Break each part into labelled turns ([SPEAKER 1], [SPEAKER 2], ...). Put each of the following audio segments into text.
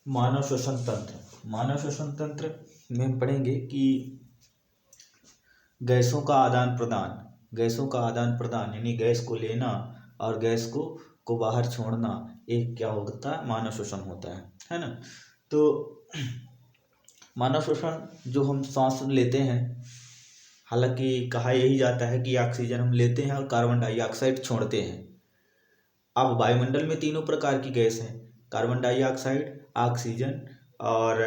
[SPEAKER 1] मानव श्वसन तंत्र। मानव श्वसन तंत्र में हम पढ़ेंगे कि गैसों का आदान प्रदान यानी गैस को लेना और गैस को बाहर छोड़ना, एक क्या होता है, मानव श्वसन होता है ना। तो मानव श्वसन जो हम सांस लेते हैं, हालांकि कहा यही जाता है कि ऑक्सीजन हम लेते हैं और कार्बन डाइऑक्साइड छोड़ते हैं। अब वायुमंडल में तीनों प्रकार की गैस हैं, कार्बन डाइऑक्साइड, ऑक्सीजन और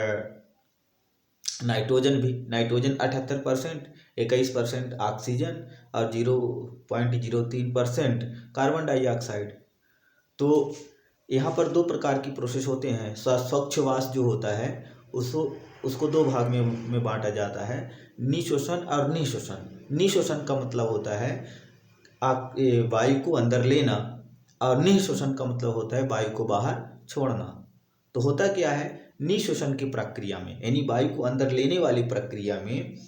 [SPEAKER 1] नाइट्रोजन भी। नाइट्रोजन 78%, 21% ऑक्सीजन और 0.03% कार्बन डाइऑक्साइड। तो यहाँ पर दो प्रकार की प्रोसेस होते हैं। स्वच्छवास जो होता है उसको दो भाग में बांटा जाता है, निःश्वसन और निःश्वसन। निःश्वसन का मतलब होता है वायु को अंदर लेना और निःश्वसन का मतलब होता है वायु को बाहर छोड़ना। तो होता क्या है, निःश्वसन की प्रक्रिया में यानी वायु को अंदर लेने वाली प्रक्रिया में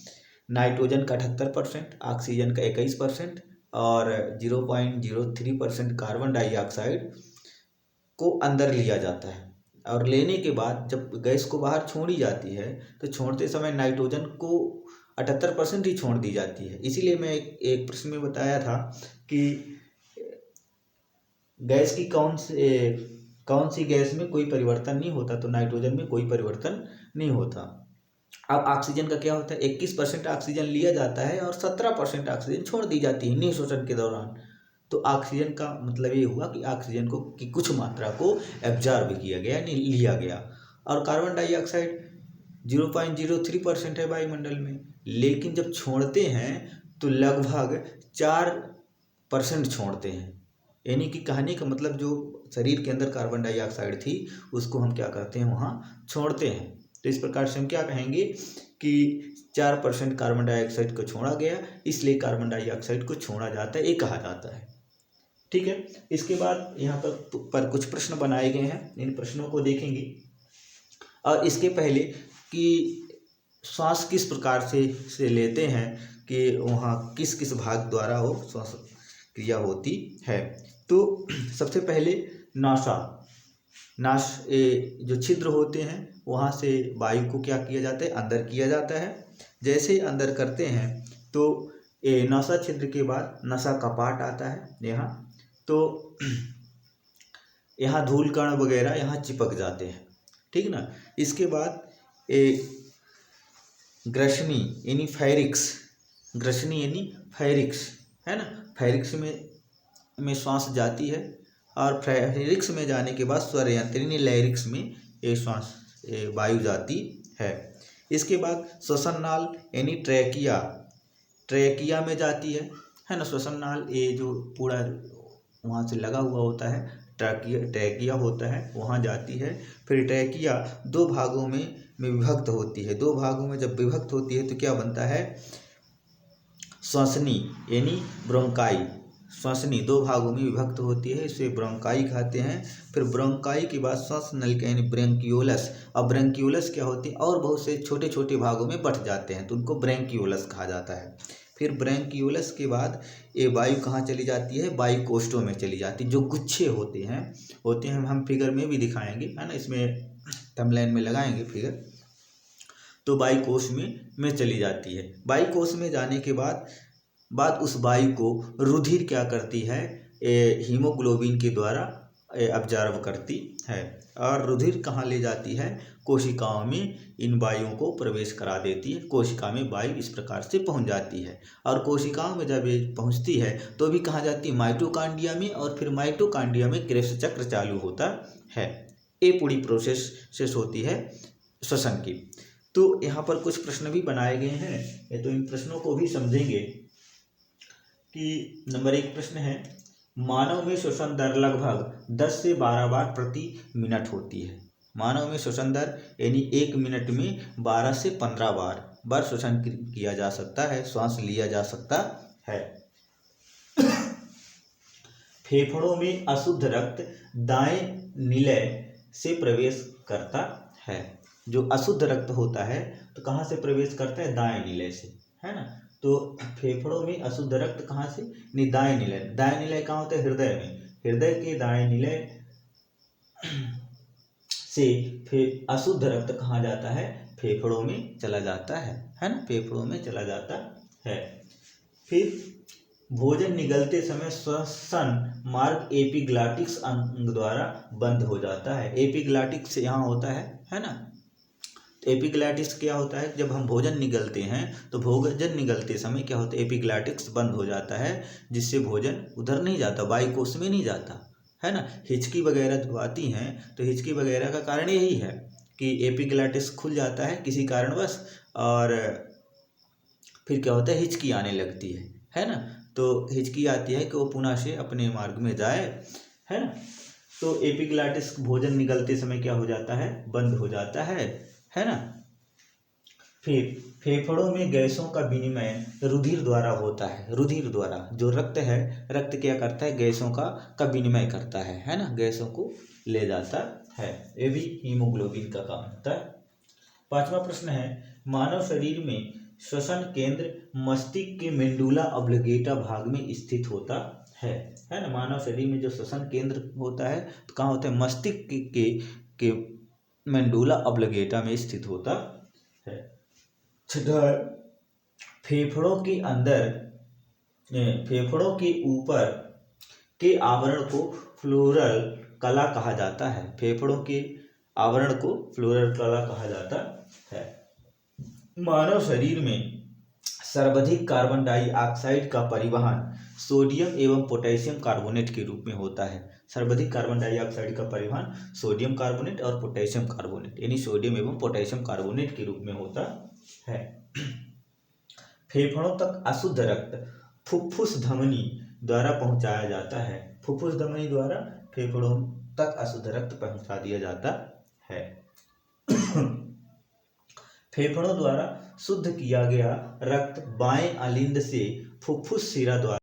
[SPEAKER 1] नाइट्रोजन का 78%, ऑक्सीजन का 21% और 0.03% कार्बन डाइऑक्साइड को अंदर लिया जाता है। और लेने के बाद जब गैस को बाहर छोड़ी जाती है तो छोड़ते समय नाइट्रोजन को 78% ही छोड़ दी जाती है। इसीलिए मैं एक प्रश्न में बताया था कि गैस की कौन सी गैस में कोई परिवर्तन नहीं होता, तो नाइट्रोजन में कोई परिवर्तन नहीं होता। अब ऑक्सीजन का क्या होता है, 21% ऑक्सीजन लिया जाता है और 17% ऑक्सीजन छोड़ दी जाती है निःश्वसन के दौरान। तो ऑक्सीजन का मतलब ये हुआ कि ऑक्सीजन की कुछ मात्रा को एब्जॉर्ब किया गया, नहीं लिया गया। और कार्बन डाइऑक्साइड 0.03% है वायुमंडल में, लेकिन जब छोड़ते हैं तो लगभग 4% छोड़ते हैं। यानी कि कहने का मतलब जो शरीर के अंदर कार्बन डाइऑक्साइड थी उसको हम क्या करते हैं, वहाँ छोड़ते हैं। तो इस प्रकार से हम क्या कहेंगे कि 4% कार्बन डाइऑक्साइड को छोड़ा गया, इसलिए कार्बन डाइऑक्साइड को छोड़ा जाता है, ये कहा जाता है। ठीक है। इसके बाद यहाँ पर कुछ प्रश्न बनाए गए हैं, इन प्रश्नों को देखेंगे। और इसके पहले कि श्वास किस प्रकार से लेते हैं, कि वहाँ किस किस भाग द्वारा वो श्वास क्रिया होती है। तो सबसे पहले जो छिद्र होते हैं वहाँ से वायु को क्या किया जाता है, अंदर किया जाता है। जैसे ही अंदर करते हैं तो नासा छिद्र के बाद नसा कपाट आता है यहाँ। तो यहाँ धूल कण वगैरह यहाँ चिपक जाते हैं, ठीक ना। इसके बाद ग्रसनी यानी फैरिक्स है ना, फैरिक्स में श्वास जाती है और फैरिक्स में जाने के बाद स्वर यंत्र यानी लैरिक्स में ये श्वास वायु जाती है। इसके बाद श्वसन नाल यानी ट्रैकिया में जाती है ना। श्वसन नाल ये जो पूरा वहाँ से लगा हुआ होता है, ट्रैकिया होता है, वहाँ जाती है। फिर ट्रैकिया दो भागों में विभक्त होती है। दो भागों में जब विभक्त होती है तो क्या बनता है, श्वसनी यानी ब्रोंकाई। श्वसनी दो भागों में विभक्त होती है, इसे ब्रोंकाई कहते हैं। फिर ब्रोंकाई के बाद श्वास नलिका यानी ब्रेंकियोलस। अब ब्रेंकियोलस क्या होती है, और बहुत से छोटे छोटे भागों में बंट जाते हैं तो उनको ब्रेंकियोलस कहा जाता है। फिर ब्रेंकियोलस के बाद ये वायु कहाँ चली जाती है, वायु कोष्ठों में चली जाती है। जो गुच्छे होते हैं हम फिगर में भी दिखाएंगे, है ना, इसमें थंबनेल में लगाएंगे फिगर। तो वायु कोष में चली जाती है। वायु कोष में जाने के बाद उस वायु को रुधिर क्या करती है, हीमोग्लोबिन के द्वारा अब्जॉर्ब करती है। और रुधिर कहाँ ले जाती है, कोशिकाओं में इन वायुओं को प्रवेश करा देती है। कोशिका में वायु इस प्रकार से पहुंच जाती है। और कोशिकाओं में जब ये पहुंचती है तो भी कहाँ जाती है, माइटोकांड्रिया में। और फिर माइटोकांड्रिया में क्रेब्स चक्र चालू होता है। ये पूरी प्रोसेस होती है श्वसन की। तो यहाँ पर कुछ प्रश्न भी बनाए गए हैं, तो इन प्रश्नों को भी समझेंगे। कि नंबर 1 प्रश्न है, मानव में श्वसन दर लगभग 10 से 12 बार प्रति मिनट होती है। मानव में श्वसन दर यानी 1 मिनट में 12 से 15 बार श्वसन किया जा सकता है, श्वास लिया जा सकता है। फेफड़ों में अशुद्ध रक्त दाएं निलय से प्रवेश करता है। जो अशुद्ध रक्त होता है तो कहाँ से प्रवेश करता है, दाएं निलय से, है ना। तो फेफड़ों में अशुद्ध रक्त कहाँ से, नहीं, दाएं निलय। दाएं निलय कहाँ होता है, हृदय में। हृदय के दाएं निलय से अशुद्ध रक्त कहाँ जाता है, फेफड़ों में चला जाता है ना, फेफड़ों में चला जाता है। फिर भोजन निगलते समय श्वसन मार्ग एपिग्लॉटिक्स अंग द्वारा बंद हो जाता है। एपिग्लॉटिक्स यहाँ होता है ना। तो एपिग्लॉटिक्स क्या होता है, जब हम भोजन निगलते हैं तो भोजन निगलते समय क्या होता है, एपिग्लॉटिक्स बंद हो जाता है, जिससे भोजन उधर नहीं जाता, वायुकोश में नहीं जाता है ना। हिचकी वगैरह जो आती हैं तो हिचकी वगैरह का कारण यही है कि एपिग्लॉटिक्स खुल जाता है किसी कारणवश, और फिर क्या होता है, हिचकी आने लगती है ना। तो हिचकी आती है कि वो पुनः से अपने मार्ग में जाए, है ना। तो एपिग्लॉटिक्स भोजन निगलते समय क्या हो जाता है, बंद हो जाता है ना। फिर फेफड़ों में गैसों का विनिमय रुधिर द्वारा होता है। रुधिर द्वारा जो रक्त है, रक्त क्या करता है, गैसों का विनिमय करता है ना, गैसों को ले जाता है। ये भी हीमोग्लोबिन का काम होता है। 5वां प्रश्न है, मानव शरीर में श्वसन केंद्र मस्तिष्क के मेंडुला ऑब्लिगेटा भाग में स्थित होता है ना। मानव शरीर में जो श्वसन केंद्र होता है तो कहाँ होता है, मस्तिष्क के मेंडुला ऑब्लिगेटा में स्थित होता है। फेफड़ों के अंदर, फेफड़ों के ऊपर के आवरण को फ्लोरल कला कहा जाता है। फेफड़ों के आवरण को फ्लोरल कला कहा जाता है। मानव शरीर में सर्वाधिक कार्बन डाइऑक्साइड का परिवहन सोडियम एवं पोटेशियम कार्बोनेट के रूप में होता है। सर्वाधिक कार्बन डाइऑक्साइड का परिवहन सोडियम कार्बोनेट और पोटेशियम कार्बोनेट यानी सोडियम एवं पोटेशियम कार्बोनेट के रूप में होता है। फेफड़ों तक अशुद्ध रक्त फुफ्फुस धमनी द्वारा पहुंचाया जाता है। फुफ्फुस धमनी द्वारा फेफड़ों तक अशुद्ध रक्त पहुंचा दिया जाता है। फेफड़ों द्वारा शुद्ध किया गया रक्त बाएं अलिंद से फुफ्फुस शिरा द्वारा